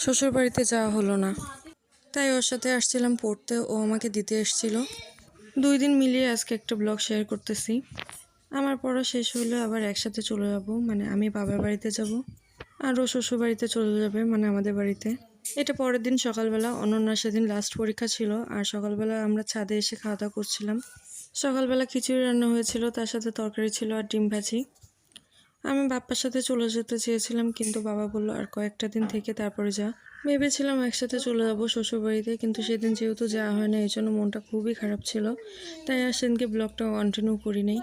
শ্বশুর বাড়িতে যাওয়া হলো না, তাই ওর সাথে আসছিলাম পড়তে, ও আমাকে দিতে এসেছিল। 2 দিন মিলিয়ে আজকে একটা ব্লগ শেয়ার করতেছি। আমার পড়া শেষ হইলে আবার একসাথে চলে যাব, মানে আমি বাবার বাড়িতে যাব আর ও শ্বশুর বাড়িতে চলে যাবে, মানে আমাদের বাড়িতে। এটা পরের দিন সকালবেলা, অনন্যার সেদিন লাস্ট পরীক্ষা ছিল আর সকালবেলা আমরা ছাদে এসে খাওয়া দাওয়া করছিলাম। সকালবেলা খিচুড়ি রান্না হয়েছিল, তার সাথে তরকারি ছিল আর ডিম ভাজি। আমি বাপ্পার সাথে চলে যেতে চেয়েছিলাম, কিন্তু বাবা বলল আর কয়েকটা দিন থেকে তারপরে যা। ভেবেছিলাম একসাথে চলে যাব শ্বশুরবাড়িতে, কিন্তু সেদিন যেহেতু যাওয়া হয় না, এই জন্য মনটা খুবই খারাপ ছিল, তাই আর সেদিনকে ব্লগটা কন্টিনিউ করি নাই।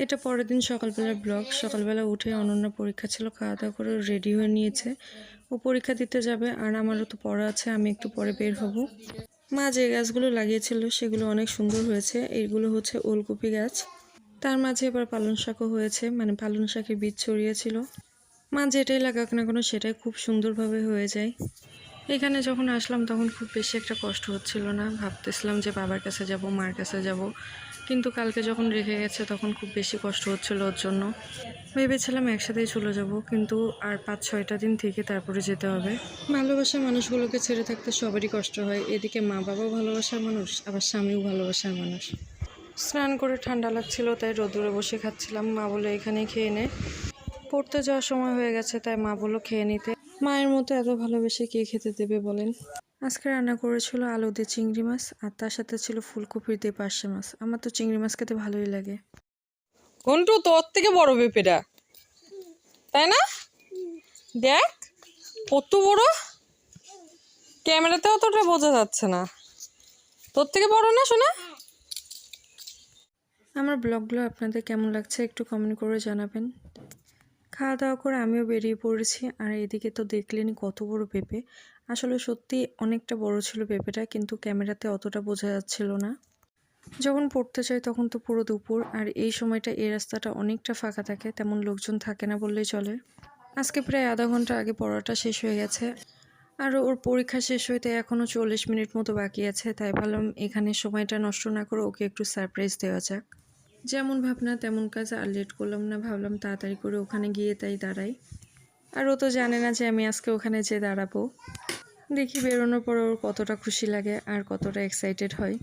এটা পরের দিন সকালবেলার ব্লগ। সকালবেলা উঠে অনন্যা পরীক্ষা ছিল, খাওয়া দাওয়া করে রেডি হয়ে নিয়েছে, ও পরীক্ষা দিতে যাবে আর আমারও তো পড়া আছে, আমি একটু পরে বের হব। মা যে গাছগুলো লাগিয়েছিল সেগুলো অনেক সুন্দর হয়েছে। এইগুলো হচ্ছে ওলকপি গাছ, তার মাঝে এবার পালং শাকও হয়েছে, মানে পালং শাকের বীজ ছড়িয়েছিল। মা যেটাই লাগাক না কেন সেটাই খুব সুন্দরভাবে হয়ে যায়। এখানে যখন আসলাম তখন খুব বেশি একটা কষ্ট হচ্ছিল না, ভাবতেছিলাম যে বাবার কাছে যাব, মার কাছে যাব, কিন্তু কালকে যখন রেখে গেছে তখন খুব বেশি কষ্ট হচ্ছিল ওর জন্য। ভেবেছিলাম একসাথেই চলে যাব, কিন্তু আর 5-6টা দিন থেকে তারপরে যেতে হবে। ভালোবাসার মানুষগুলোকে ছেড়ে থাকতে সবারই কষ্ট হয়, এদিকে মা বাবাও ভালোবাসার মানুষ, আবার স্বামীও ভালোবাসার মানুষ। স্নান করে ঠান্ডা লাগছিল, তাই রোদ্দুরে বসে খাচ্ছিলাম। মা বলে এখানেই খেয়ে নে, পড়তে যাওয়ার সময় হয়ে গেছে, তাই মা বললো খেয়ে নিতে। মায়ের মতো এত ভালোবেসে কে খেতে দেবে বলেন। আজকে রান্না করেছিল আলু দিয়ে চিংড়ি মাছ, আর তার সাথে ছিল ফুলকপির দিয়ে পার্শে মাছ। আমার তো চিংড়ি মাছ খেতে ভালোই লাগে। ঘন্টু তোর থেকে বড় পেঁপেটা, তাই না? দেখ কত বড়, ক্যামেরাতে অতটা বোঝা যাচ্ছে না। তোর থেকে বড় না শোনা? আমার ব্লগগুলো আপনাদের কেমন লাগছে একটু কমেন্ট করে জানাবেন। খাওয়া দাওয়া করে আমিও বেরিয়ে পড়েছি, আর এদিকে তো দেখলেনই কত বড় পেঁপে। আসলে সত্যি অনেকটা বড় ছিল পেঁপেটা, কিন্তু ক্যামেরাতে অতটা বোঝা যাচ্ছিল না। যখন পড়তে চাই তখন তো পুরো দুপুর, আর এই সময়টা এই রাস্তাটা অনেকটা ফাঁকা থাকে, তেমন লোকজন থাকে না বললেই চলে। আজকে প্রায় আধা ঘন্টা আগে পড়াটা শেষ হয়ে গেছে, আর ওর পরীক্ষা শেষ হইতে এখনও 40 মিনিট মতো বাকি আছে, তাই ভাবলাম এখানে সময়টা নষ্ট না করে ওকে একটু সারপ্রাইজ দেওয়া যাক। যেমন ভাবনা তেমন কাজ, আর লেট করলাম না, ভাবলাম তাড়াতাড়ি করে ওখানে গিয়ে তাই দাঁড়াই। আর ও তো জানে না যে আমি আজকে ওখানে যেয়ে দাঁড়াবো। দেখি বেরোনোর পর ওর কতটা খুশি লাগে আর কতটা এক্সাইটেড হয়।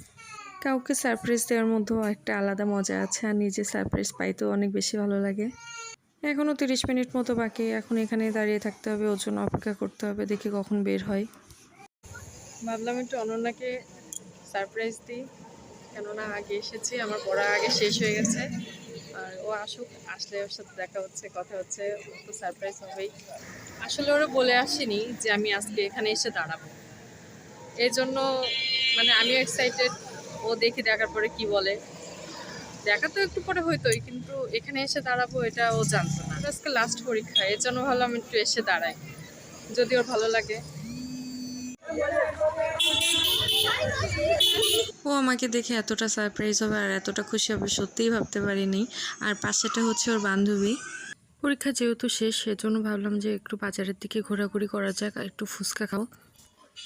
কাউকে সারপ্রাইজ দেওয়ার মধ্যেও একটা আলাদা মজা আছে, আর নিজে সারপ্রাইজ পাইতেও অনেক বেশি ভালো লাগে। এখনও 30 মিনিট মতো বাকি, এখন এখানে দাঁড়িয়ে থাকতে হবে, ওর জন্য অপেক্ষা করতে হবে, দেখি কখন বের হয়। ভাবলাম একটু অনন্যাকে সারপ্রাইজ দিই, কেননা আগে এসেছি, আমার পড়া আগে শেষ হয়ে গেছে। আর ও আসুক, আসলে ওর সাথে দেখা হচ্ছে, কথা হচ্ছে, ও তো সারপ্রাইজ হবেই। আসলে ওরা বলে আসেনি যে আমি আজকে এখানে এসে দাঁড়াবো, এই জন্য মানে আমিও এক্সাইটেড। ও দেখি দেখার পরে কি বলে। দেখা তো একটু পরে হইতোই, কিন্তু এখানে এসে দাঁড়াবো এটা ও জানতো না। আজকে লাস্ট পরীক্ষা, এর জন্য ভাবলাম একটু এসে দাঁড়াই, যদি ওর ভালো লাগে। ও আমাকে দেখে এতটা সারপ্রাইজ হবে আর এতটা খুশি হবে সত্যিই ভাবতে পারিনি। আর পাশেটা হচ্ছে ওর বান্ধবী। পরীক্ষা যেহেতু শেষ, সেজন্য ভাবলাম যে একটু বাজারের দিকে ঘোরাঘুরি করা যাক আর একটু ফুচকা খাও।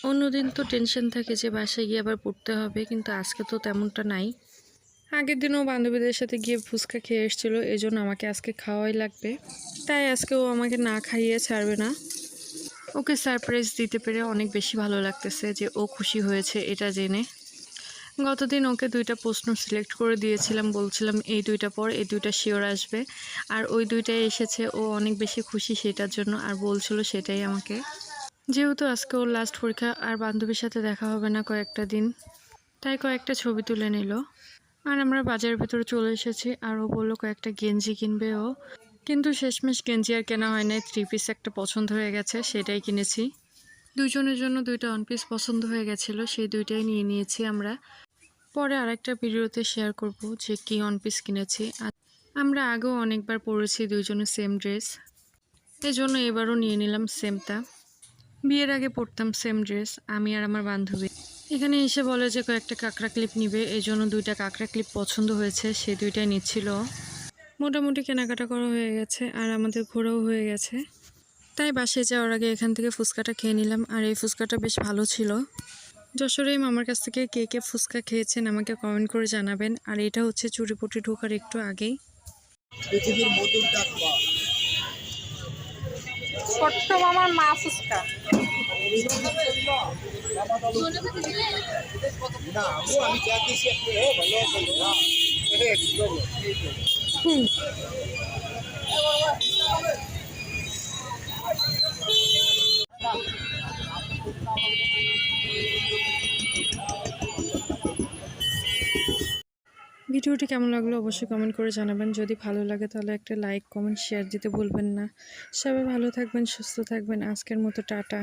অন্যদিন তো টেনশন থাকে যে বাসায় গিয়ে আবার পড়তে হবে, কিন্তু আজকে তো তেমনটা নাই। আগের দিনও বান্ধবীদের সাথে গিয়ে ফুচকা খেয়ে এসেছিলো, এই জন্য আমাকে আজকে খাওয়াই লাগবে, তাই আজকে ও আমাকে না খাইয়ে ছাড়বে না। ওকে সারপ্রাইজ দিতে পেরে অনেক বেশি ভালো লাগতেছে যে ও খুশি হয়েছে এটা জেনে। গতদিন ওকে 2টা প্রশ্ন সিলেক্ট করে দিয়েছিলাম, বলছিলাম এই 2টা পর, এই 2টা শিওর আসবে, আর ওই 2টাই এসেছে। ও অনেক বেশি খুশি সেটার জন্য, আর বলছিল সেটাই আমাকে। যেহেতু আজকে ওর লাস্ট পরীক্ষা আর বান্ধবীর সাথে দেখা হবে না কয়েকটা দিন, তাই কয়েকটা ছবি তুলে নিল। আর আমরা বাজারের ভিতরে চলে এসেছি, আর ও বললো কয়েকটা গেঞ্জি কিনবে ও, কিন্তু শেষমেশ গেঞ্জি আর কেনা হয় নাই। 3 পিস একটা পছন্দ হয়ে গেছে, সেটাই কিনেছি। দুজনের জন্য 2টা 1 পিস পছন্দ হয়ে গেছিলো, সেই 2টাই নিয়ে নিয়েছি আমরা। পরে আরেকটা ভিডিওতে শেয়ার করব যে কি 1 পিস কিনেছি। আর আমরা আগেও অনেকবার পরেছি দুজনে সেম ড্রেস, এই জন্য এবারও নিয়ে নিলাম সেমটা। বিয়ের আগে পরতাম সেম ড্রেস আমি আর আমার বান্ধবী। এখানে এসে বলে যে কয়েকটা কাঁকড়া ক্লিপ নিবে, এই জন্য 2টা কাঁকড়া ক্লিপ পছন্দ হয়েছে, সেই 2টাই নিচ্ছিল। মোটামুটি কেনাকাটা করা হয়ে গেছে আর আমাদের ঘোরাও হয়ে গেছে, তাই বাসায় যাওয়ার আগে এখান থেকে ফুচকাটা খেয়ে নিলাম। আর এই ফুচকাটা বেশ ভালো ছিল। যশোরের মামার কাছ থেকে কে কে ফুচকা খেয়েছেন আমাকে কমেন্ট করে জানাবেন। আর এটা হচ্ছে চুরিপটি ঢোকার একটু আগেই। ছোট্ট মামার মা ফুচকা। হুম। ভিডিওটি কেমন লাগলো অবশ্যই কমেন্ট করে জানাবেন। যদি ভালো লাগে তাহলে একটা লাইক, কমেন্ট, শেয়ার দিতে ভুলবেন না। সবাই ভালো থাকবেন, সুস্থ থাকবেন। আজকের মতো টাটা।